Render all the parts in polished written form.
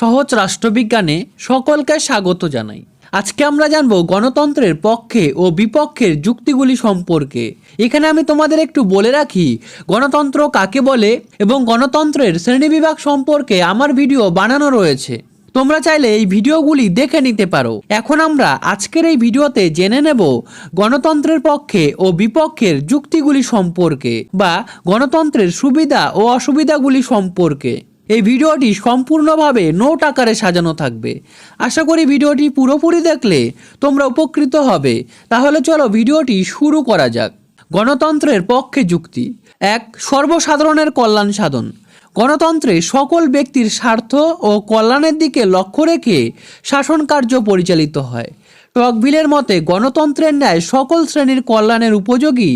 সহজ রাষ্ট্রবিজ্ঞানে সকলকে স্বাগত জানাই। আজকে আমরা জানব গণতন্ত্রের পক্ষে ও বিপক্ষের যুক্তিগুলি সম্পর্কে। এখানে আমি তোমাদের একটু বলে রাখি গণতন্ত্র কাকে বলে এবং গণতন্ত্রের শ্রেণীবিভাগ সম্পর্কে আমার ভিডিও বানানো রয়েছে, তোমরা চাইলে এই ভিডিওগুলি দেখে নিতে পারো। এখন আমরা আজকের এই ভিডিওতে জেনে নেব গণতন্ত্রের পক্ষে ও বিপক্ষের যুক্তিগুলি সম্পর্কে বা গণতন্ত্রের সুবিধা ও অসুবিধাগুলি সম্পর্কে। এই ভিডিওটি সম্পূর্ণভাবে নোট আকারে সাজানো থাকবে। আশা করি ভিডিওটি পুরোপুরি দেখলে তোমরা উপকৃত হবে। তাহলে চলো ভিডিওটি শুরু করা যাক। গণতন্ত্রের পক্ষে যুক্তি। ১. সর্বসাধারণের কল্যাণ সাধন। গণতন্ত্রে সকল ব্যক্তির স্বার্থ ও কল্যাণের দিকে লক্ষ্য রেখে শাসন কার্য পরিচালিত হয়। টকভিলের মতে গণতন্ত্রের ন্যায় সকল শ্রেণীর কল্যাণের উপযোগী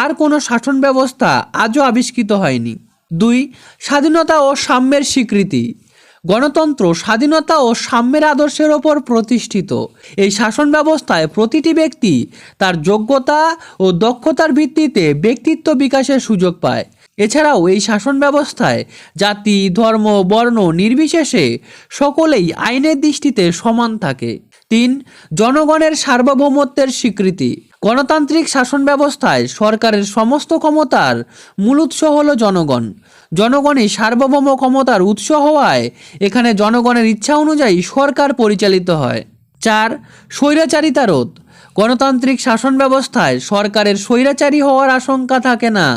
আর কোনো শাসন ব্যবস্থা আজও আবিষ্কৃত হয়নি। ২. স্বাধীনতা ও সাম্যের স্বীকৃতি। গণতন্ত্র স্বাধীনতা ও সাম্যের আদর্শের ওপর প্রতিষ্ঠিত। এই শাসন ব্যবস্থায় প্রতিটি ব্যক্তি তার যোগ্যতা ও দক্ষতার ভিত্তিতে ব্যক্তিত্ব বিকাশের সুযোগ পায়। এছাড়াও এই শাসন ব্যবস্থায় জাতি, ধর্ম, বর্ণ নির্বিশেষে সকলেই আইনের দৃষ্টিতে সমান থাকে। ৩. জনগণের সার্বভৌমত্বের স্বীকৃতি। গণতান্ত্রিক শাসন ব্যবস্থায় সরকারের সমস্ত ক্ষমতার মূল উৎস হল জনগণ। জনগণই সার্বভৌম ক্ষমতার উৎস হওয়ায় এখানে জনগণের ইচ্ছা অনুযায়ী সরকার পরিচালিত হয়। ৪. স্বৈরাচারিতা রোধ। গণতান্ত্রিক শাসন ব্যবস্থায় সরকারের স্বৈরাচারী হওয়ার আশঙ্কা থাকে না,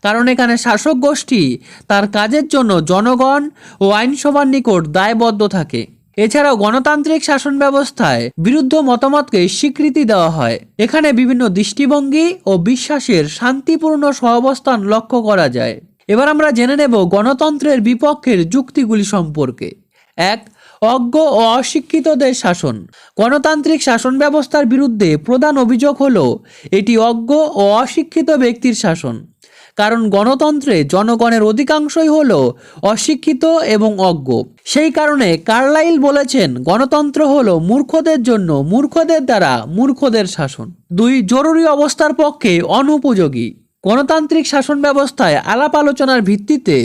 কারণ এখানে শাসক গোষ্ঠী তার কাজের জন্য জনগণ ও আইনসভার নিকট দায়বদ্ধ থাকে। এছাড়াও গণতান্ত্রিক শাসন ব্যবস্থায় বিরুদ্ধ মতামতকে স্বীকৃতি দেওয়া হয়। এখানে বিভিন্ন দৃষ্টিভঙ্গি ও বিশ্বাসের শান্তিপূর্ণ সহাবস্থান লক্ষ্য করা যায়। এবার আমরা জেনে নেব গণতন্ত্রের বিপক্ষের যুক্তিগুলি সম্পর্কে। ১. অজ্ঞ ও অশিক্ষিতদের শাসন। গণতান্ত্রিক শাসন ব্যবস্থার বিরুদ্ধে প্রধান অভিযোগ হল এটি অজ্ঞ ও অশিক্ষিত ব্যক্তির শাসন, কারণ গণতন্ত্রে জনগণের অধিকাংশই হল অশিক্ষিত এবং অজ্ঞ। সেই কারণে কার্লাইল বলেছেন গণতন্ত্র হল মূর্খদের জন্য, মূর্খদের দ্বারা মূর্খদের শাসন। ২. জরুরি অবস্থার পক্ষে অনুপযোগী। গণতান্ত্রিক শাসন ব্যবস্থায় আলাপ আলোচনার ভিত্তিতে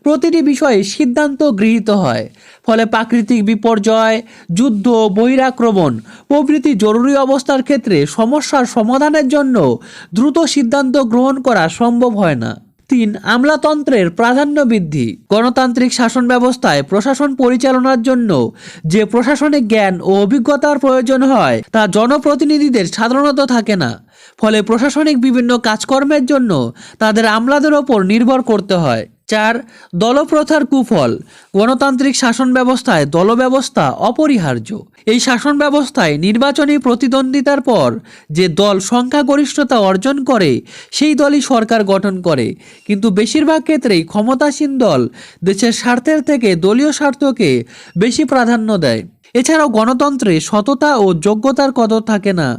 প্রতিটি বিষয়ে সিদ্ধান্ত গৃহীত হয়, ফলে প্রাকৃতিক বিপর্যয়, যুদ্ধ, বহিরাক্রমণ প্রভৃতি জরুরি অবস্থার ক্ষেত্রে সমস্যার সমাধানের জন্য দ্রুত সিদ্ধান্ত গ্রহণ করা সম্ভব হয় না। ৩. আমলাতন্ত্রের প্রাধান্য বৃদ্ধি। গণতান্ত্রিক শাসন ব্যবস্থায় প্রশাসন পরিচালনার জন্য যে প্রশাসনিক জ্ঞান ও অভিজ্ঞতার প্রয়োজন হয় তা জনপ্রতিনিধিদের সাধারণত থাকে না, ফলে প্রশাসনিক বিভিন্ন কাজকর্মের জন্য তাদের আমলাদের ওপর নির্ভর করতে হয়। ৪. দলপ্রথার কুফল। গণতান্ত্রিক শাসন ব্যবস্থায় দলব্যবস্থা অপরিহার্য। এই শাসন ব্যবস্থায় নির্বাচনী প্রতিদ্বন্দ্বিতার পর যে দল সংখ্যাগরিষ্ঠতা অর্জন করে সেই দলই সরকার গঠন করে, কিন্তু বেশিরভাগ ক্ষেত্রেই ক্ষমতাসীন দল দেশের স্বার্থের থেকে দলীয় স্বার্থকে বেশি প্রাধান্য দেয়। এছাড়াও গণতন্ত্রে সততা ও যোগ্যতার কদর থাকে না,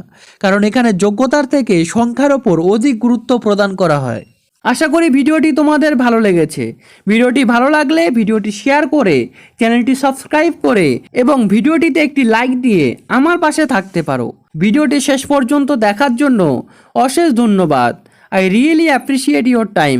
কারণ এখানে যোগ্যতার থেকে সংখ্যার ওপর অধিক গুরুত্ব প্রদান করা হয়। আশা করি ভিডিওটি তোমাদের ভালো লেগেছে। ভিডিওটি ভালো লাগলে ভিডিওটি শেয়ার করে চ্যানেলটি সাবস্ক্রাইব করে এবং ভিডিওটিতে একটি লাইক দিয়ে আমার পাশে থাকতে পারো। ভিডিওটি শেষ পর্যন্ত দেখার জন্য অশেষ ধন্যবাদ। I really appreciate your time.